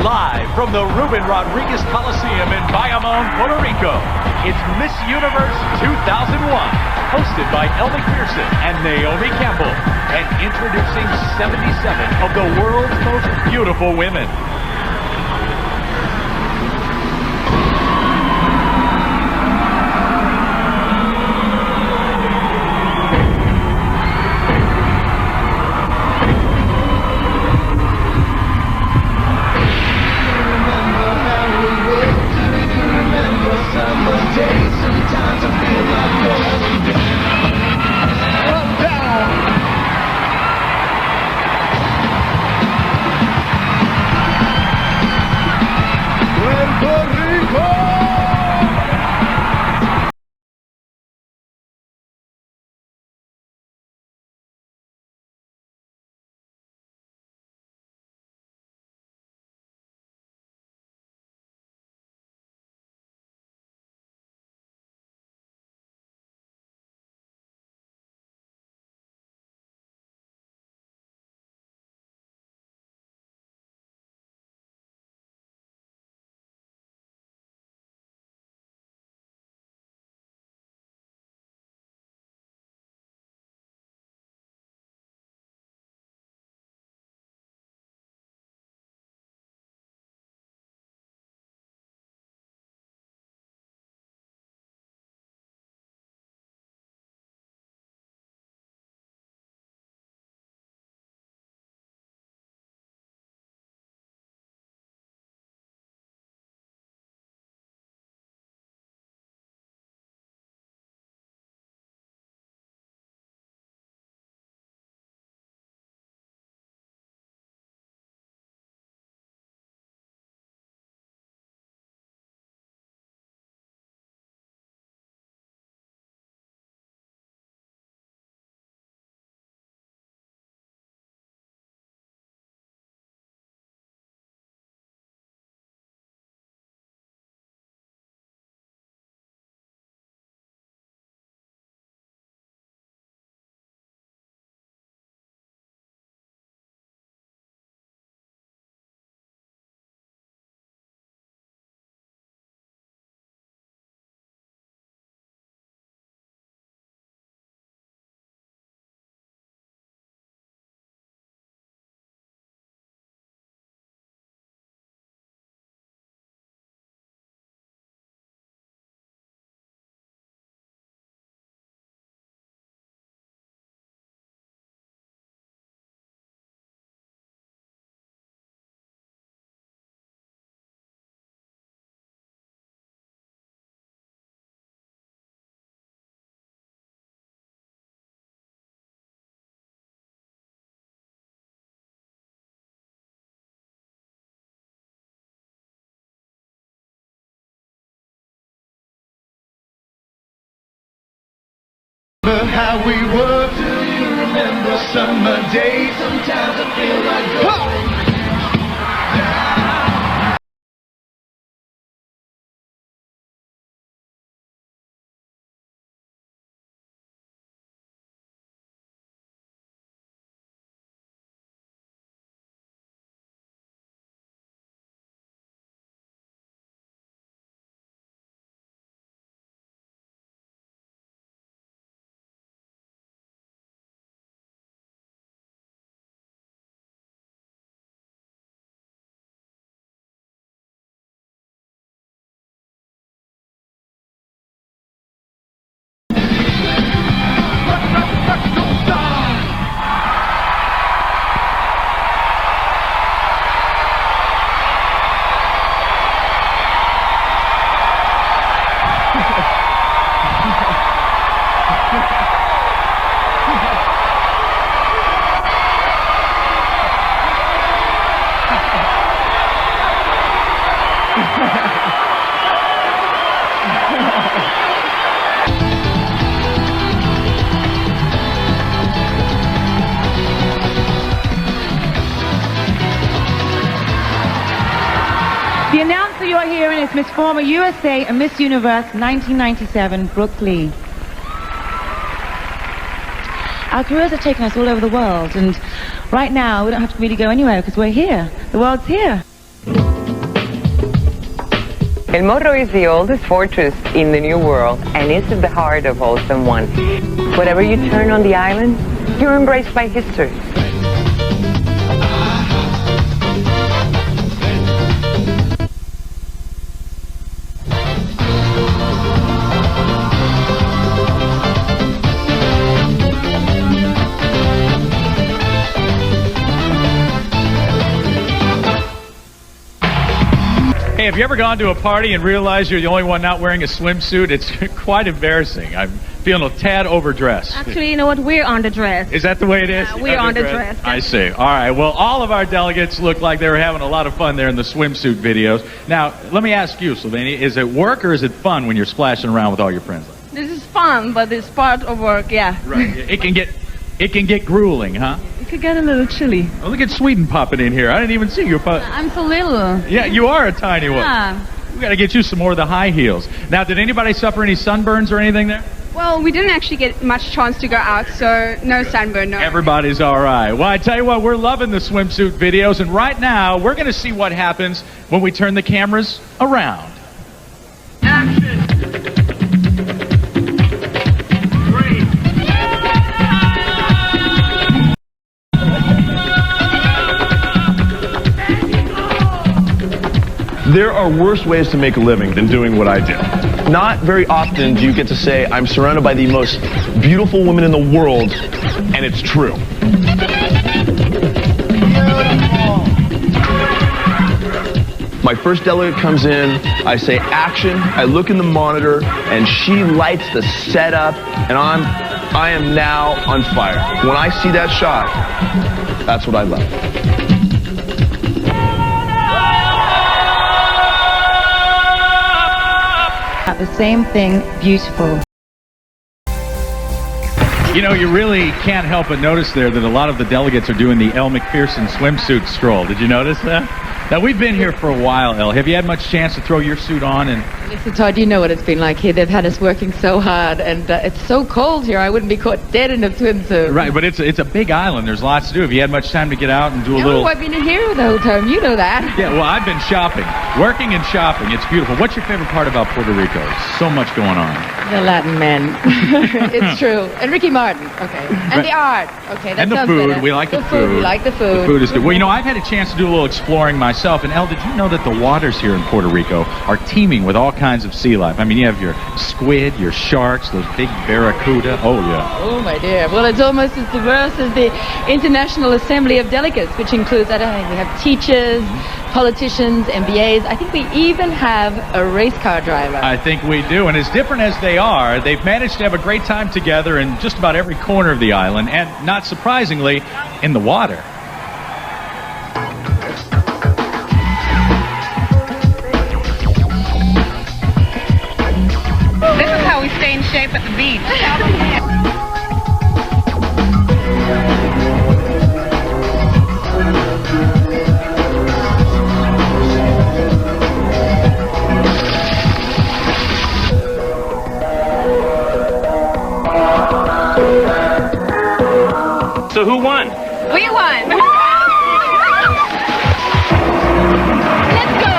Live from the Rubén Rodríguez Coliseum in Bayamón, Puerto Rico, it's Miss Universe 2001, hosted by Elle McPherson and Naomi Campbell, and introducing 77 of the world's most beautiful women. How we were, do you remember summer days? Sometimes I feel like going. The announcer you're hearing is Miss Former USA and Miss Universe 1997, Brooke Lee. Our careers have taken us all over the world, and right now we don't have to really go anywhere because we're here. The world's here. El Morro is the oldest fortress in the New World and is at the heart of Wholesome One. Wherever you turn on the island, you're embraced by history. Hey, have you ever gone to a party and realized you're the only one not wearing a swimsuit? It's quite embarrassing. I'm feeling a tad overdressed. Actually, you know what? We're underdressed. Is that the way it is? Yeah, we're underdressed. I see. All right. Well, all of our delegates look like they were having a lot of fun there in the swimsuit videos. Now, let me ask you, Sylvania, is it work or is it fun when you're splashing around with all your friends? This is fun, but it's part of work, yeah. Right. It can get grueling, huh? It could get a little chilly. Oh, look at Sweden popping in here. I didn't even see you. I'm so little. Yeah, you are a tiny one. Yeah. We got to get you some more of the high heels. Now, did anybody suffer any sunburns or anything there? Well, we didn't actually get much chance to go out, so no sunburn, no. Everybody's all right. Well, I tell you what, we're loving the swimsuit videos, and right now, we're going to see what happens when we turn the cameras around. Action! There are worse ways to make a living than doing what I do. Not very often do you get to say, I'm surrounded by the most beautiful women in the world, and it's true. My first delegate comes in, I say action, I look in the monitor, and she lights the setup, and I am now on fire. When I see that shot, that's what I love. The same thing, beautiful. You know, you really can't help but notice there that a lot of the delegates are doing the Elle McPherson swimsuit stroll. Did you notice that? Now, we've been here for a while, Elle. Have you had much chance to throw your suit on? And Listen, Todd, you know what it's been like here. They've had us working so hard, and it's so cold here. I wouldn't be caught dead in a swimsuit. Right, but it's a big island. There's lots to do. Have you had much time to get out and do a little... No, I've been in here the whole time. You know that. Yeah, well, I've been shopping. Working and shopping. It's beautiful. What's your favorite part about Puerto Rico? So much going on. The Latin men. It's true. And Ricky Martin. Okay. And the art. Okay, that and the sounds food. better. We like the food. We like the food. The food is good. Well, you know, I've had a chance to do a little exploring myself. And Elle, did you know that the waters here in Puerto Rico are teeming with all kinds of sea life? I mean, you have your squid, your sharks, those big barracuda. Oh, yeah. Oh, my dear. Well, it's almost as diverse as the International Assembly of Delegates, which includes, I don't know, we have teachers, politicians, MBAs. I think we even have a race car driver. I think we do. And as different as they are, they've managed to have a great time together in just about every corner of the island, and not surprisingly, in the water. This is how we stay in shape at the beach. So who won? We won! Let's go!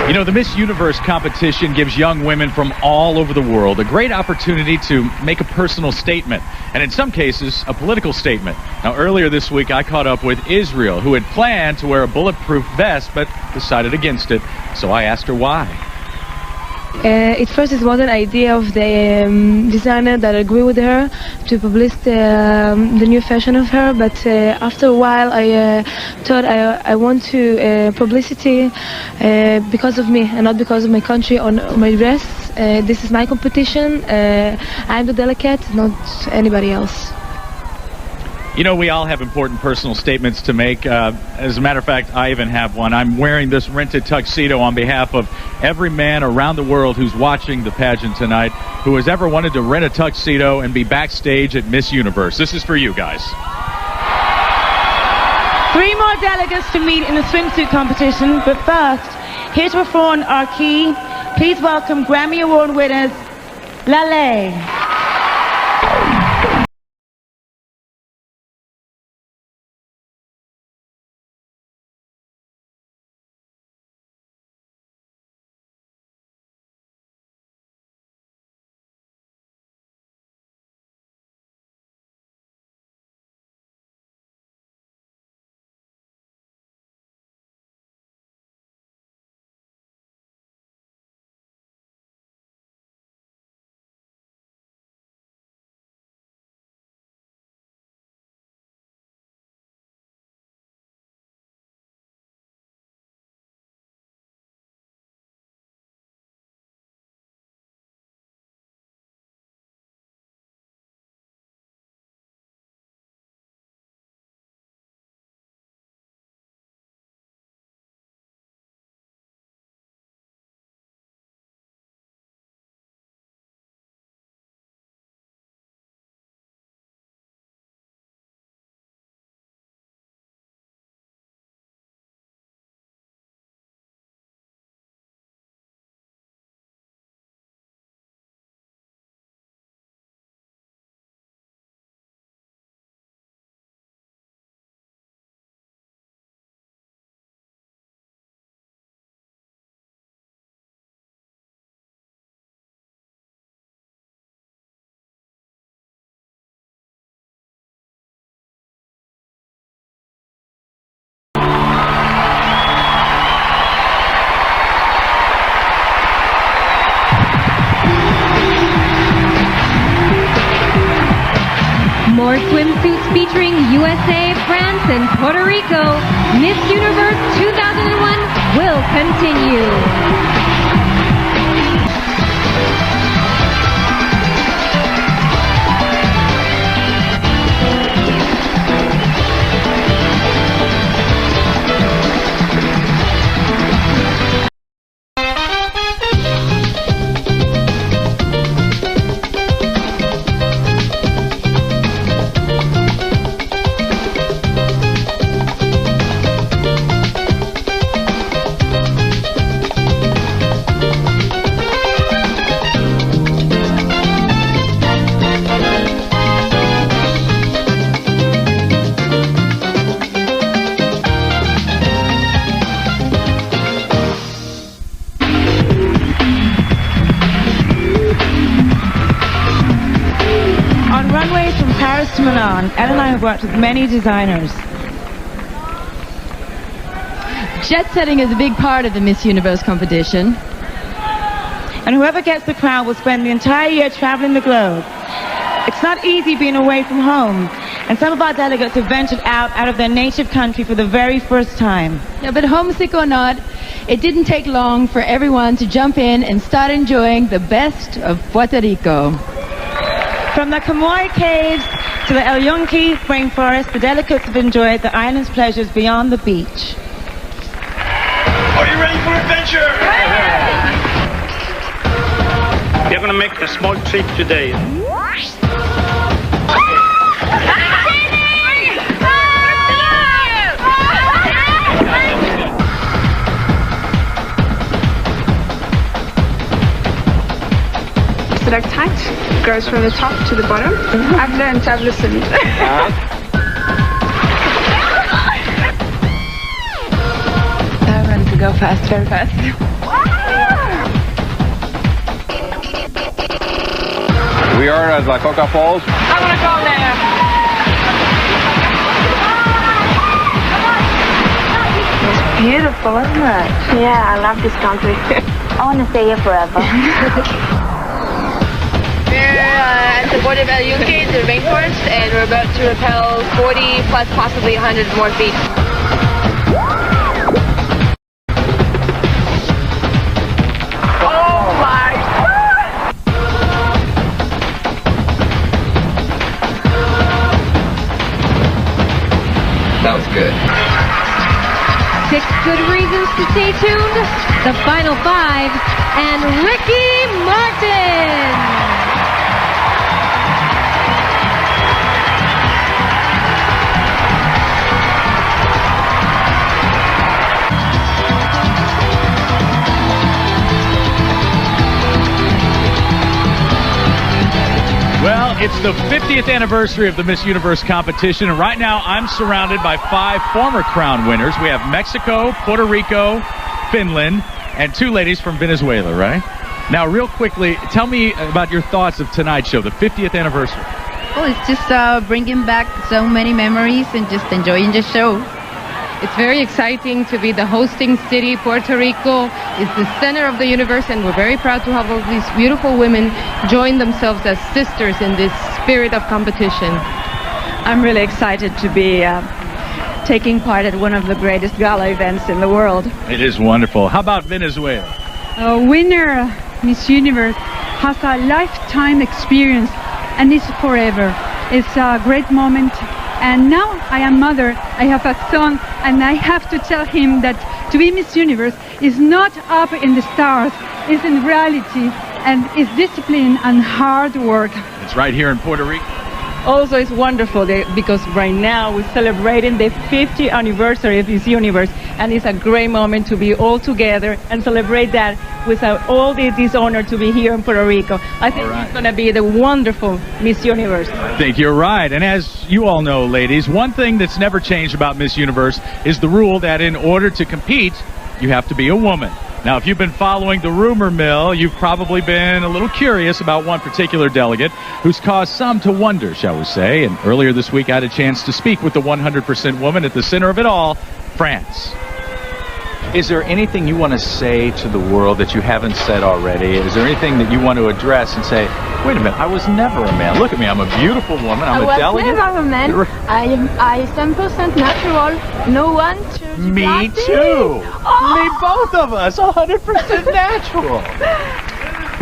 You know, the Miss Universe competition gives young women from all over the world a great opportunity to make a personal statement, and in some cases, a political statement. Now, earlier this week, I caught up with Israel, who had planned to wear a bulletproof vest, but decided against it, so I asked her why. At first it was an idea of the designer that agreed with her to publish the new fashion of her, but after a while I thought I want to publicity because of me and not because of my country or my dress. This is my competition. I'm the delegate, not anybody else. You know, we all have important personal statements to make. As a matter of fact, I even have one. I'm wearing this rented tuxedo on behalf of every man around the world who's watching the pageant tonight, who has ever wanted to rent a tuxedo and be backstage at Miss Universe. This is for you guys. 3 more delegates to meet in the swimsuit competition, but first, here to perform our key, please welcome Grammy Award winners, Lale. More swimsuits featuring USA, France, and Puerto Rico. Miss Universe 2001 will continue. Ellen and I have worked with many designers. Jet setting is a big part of the Miss Universe competition. And whoever gets the crown will spend the entire year traveling the globe. It's not easy being away from home, and some of our delegates have ventured out of their native country for the very first time. Yeah, but homesick or not, it didn't take long for everyone to jump in and start enjoying the best of Puerto Rico. From the Camoy Caves to the El Yunque rainforest, the delegates have enjoyed the island's pleasures beyond the beach. Are you ready for adventure? We are going to make a small trip today. Select height, goes from the top to the bottom. I've learned, I've listened. That runs to go fast, very fast. We are at La Coca Falls. I want to go there. It's beautiful, isn't it? Yeah, I love this country. I want to stay here forever. We're at the border of El Yunque, the rainforest, and we're about to rappel 40 plus possibly 100 more feet. Oh my God! Sounds good. 6 good reasons to stay tuned. The final 5 and Ricky Martin. Well, it's the 50th anniversary of the Miss Universe competition, and right now I'm surrounded by 5 former crown winners. We have Mexico, Puerto Rico, Finland, and 2 ladies from Venezuela, right? Now, real quickly, tell me about your thoughts of tonight's show, the 50th anniversary. Well, it's just bringing back so many memories and just enjoying the show. It's very exciting to be the hosting city. Puerto Rico is the center of the universe, and we're very proud to have all these beautiful women join themselves as sisters in this spirit of competition. I'm really excited to be taking part at one of the greatest gala events in the world. It is wonderful. How about Venezuela? Winner Miss Universe has a lifetime experience, and it's forever. It's a great moment. And now I am mother, I have a son, and I have to tell him that to be Miss Universe is not up in the stars, it's in reality, and it's discipline and hard work. It's right here in Puerto Rico. Also, it's wonderful because right now we're celebrating the 50th anniversary of Miss Universe, and it's a great moment to be all together and celebrate that with all this honor to be here in Puerto Rico. I think it's going to be the wonderful Miss Universe. I think you're right. And as you all know, ladies, one thing that's never changed about Miss Universe is the rule that in order to compete, you have to be a woman. Now, if you've been following the rumor mill, you've probably been a little curious about one particular delegate who's caused some to wonder, shall we say. And earlier this week, I had a chance to speak with the 100% woman at the center of it all, France. Is there anything you want to say to the world that you haven't said already? Is there anything that you want to address and say, wait a minute, I was never a man. Look at me, I'm a beautiful woman, I'm a delegate. I was never a man. I am 100% natural. No one should Me too. Me, both of us, 100% natural.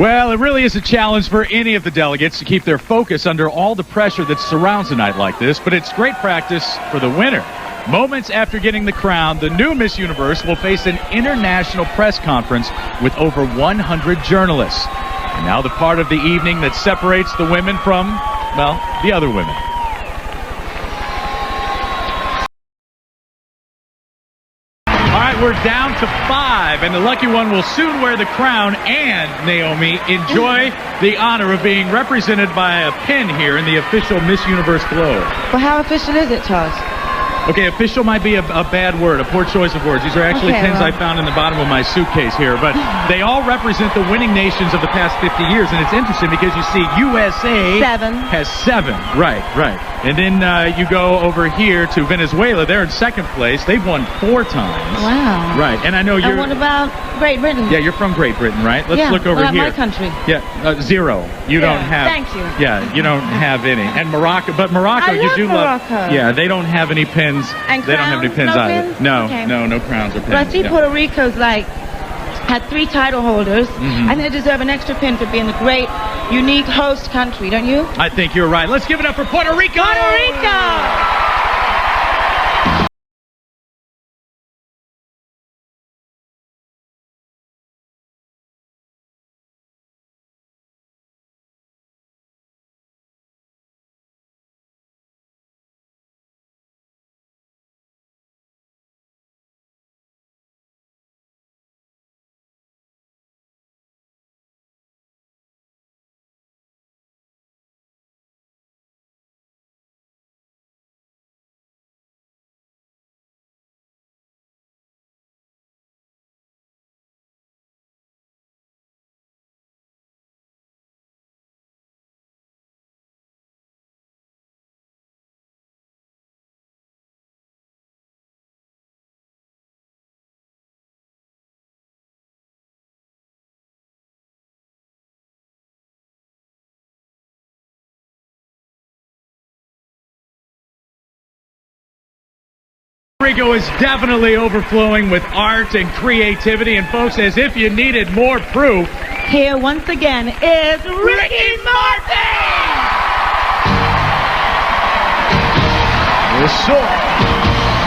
Well, it really is a challenge for any of the delegates to keep their focus under all the pressure that surrounds a night like this, but it's great practice for the winner. Moments after getting the crown, the new Miss Universe will face an international press conference with over 100 journalists. And now the part of the evening that separates the women from, well, the other women. All right, we're down to 5, and the lucky one will soon wear the crown, and, Naomi, enjoy the honor of being represented by a pin here in the official Miss Universe globe. Well, how official is it, Charles? Okay, official might be a bad word, a poor choice of words. These are actually pins I found in the bottom of my suitcase here, but they all represent the winning nations of the past 50 years, and it's interesting because you see USA has 7. Right. And then you go over here to Venezuela. They're in 2nd place. They've won 4 times. Wow. Right, and I know you're... And what about Great Britain? Yeah, you're from Great Britain, right? Let's look over here. My country. Yeah, 0. You don't have... Thank you. Yeah, you don't have any. And Morocco, but Morocco, you do Morocco. love... Yeah, they don't have any pins. And they don't have any pins either. Pins? No, okay. no crowns or pins. But I see Puerto Rico's had 3 title holders. I think they deserve an extra pin for being a great, unique host country, don't you? I think you're right. Let's give it up for Puerto Rico! Puerto Rico! Rico is definitely overflowing with art and creativity, and folks, as if you needed more proof, here once again is Ricky Martin! Yes, sir.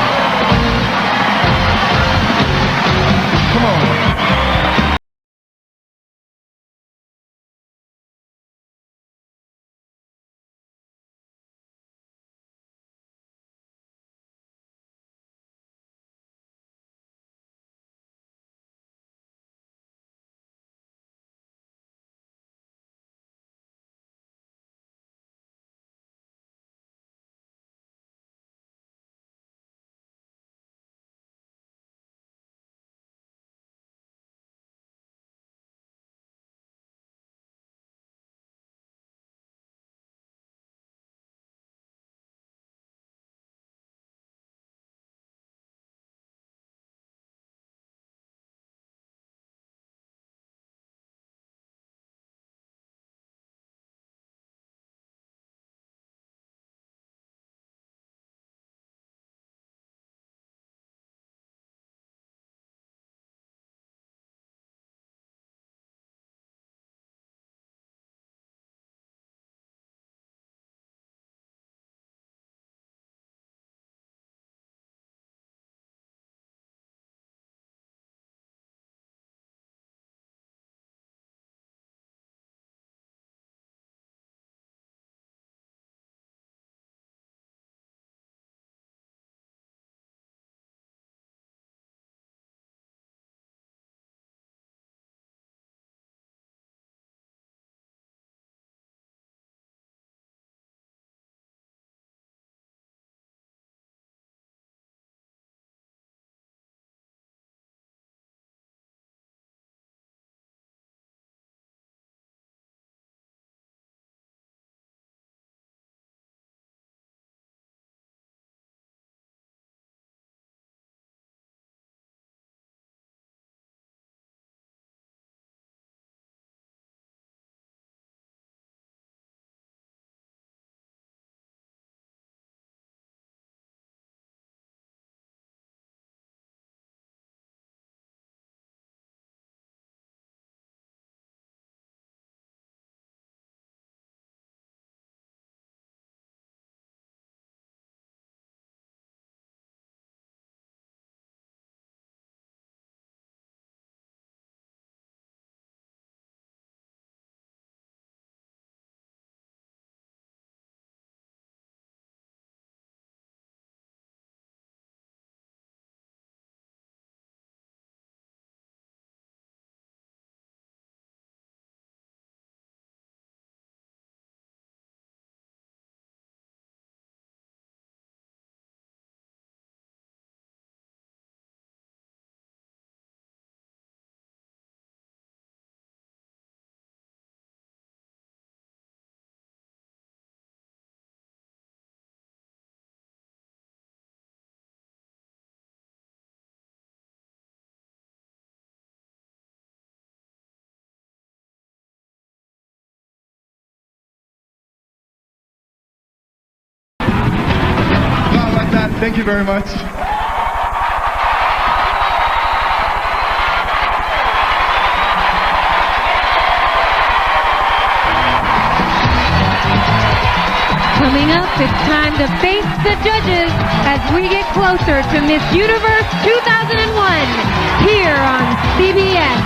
Thank you very much. Coming up, it's time to face the judges as we get closer to Miss Universe 2001 here on CBS.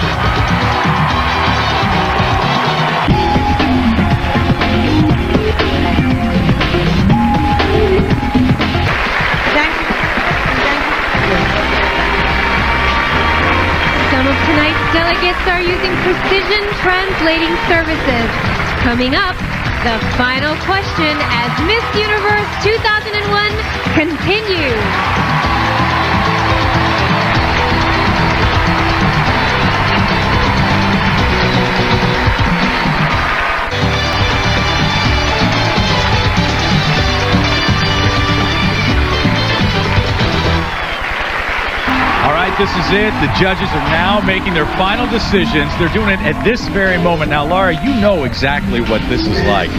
Some of tonight's delegates are using precision translating services. Coming up, the final question as Miss Universe 2001 continues. All right, this is it. The judges are now making their final decisions. They're doing it at this very moment. Now, Lara, you know exactly what this is like.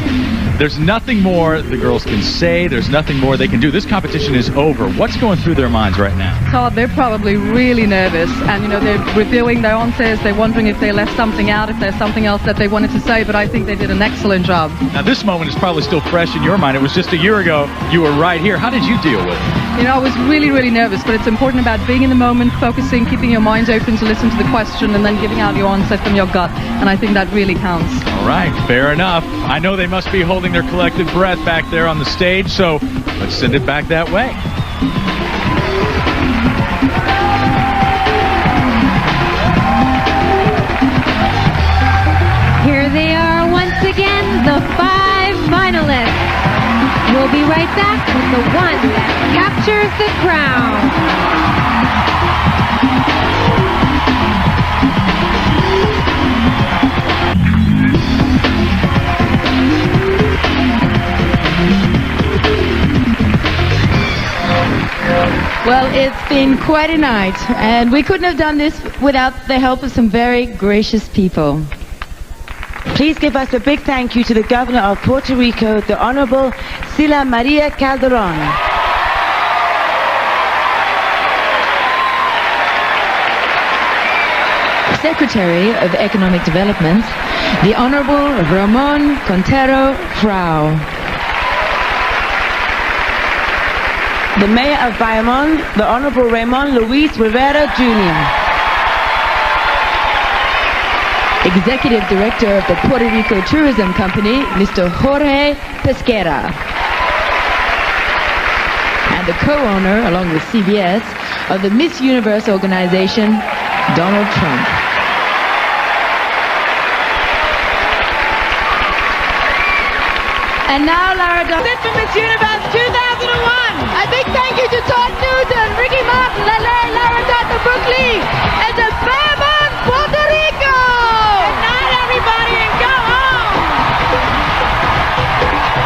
There's nothing more the girls can say. There's nothing more they can do. This competition is over. What's going through their minds right now? Todd, they're probably really nervous, and they're reviewing their answers. They're wondering if they left something out, if there's something else that they wanted to say, but I think they did an excellent job. Now, this moment is probably still fresh in your mind. It was just a year ago. You were right here. How did you deal with it? I was really, really nervous, but it's important about being in the moment, focusing, keeping your mind open to listen to the question, and then giving out your answer from your gut, and I think that really counts. All right, fair enough. I know they must be holding their collective breath back there on the stage, so let's send it back that way. Here they are once again, the 5 finalists. We'll be right back with the one that captures the crown. Well, it's been quite a night, and we couldn't have done this without the help of some very gracious people. Please give us a big thank you to the Governor of Puerto Rico, the Honorable Sila Maria Calderon. Secretary of Economic Development, the Honorable Ramon Contero Frau. The Mayor of Bayamón, the Honorable Ramon Luis Rivera Jr. Executive Director of the Puerto Rico Tourism Company, Mr. Jorge Pesquera. And the co-owner, along with CBS, of the Miss Universe organization, Donald Trump. And now Lara Dutta of Miss Universe 2001. A big thank you to Todd Newton, Ricky Martin, Lara Dutta, Brooke Lee, and a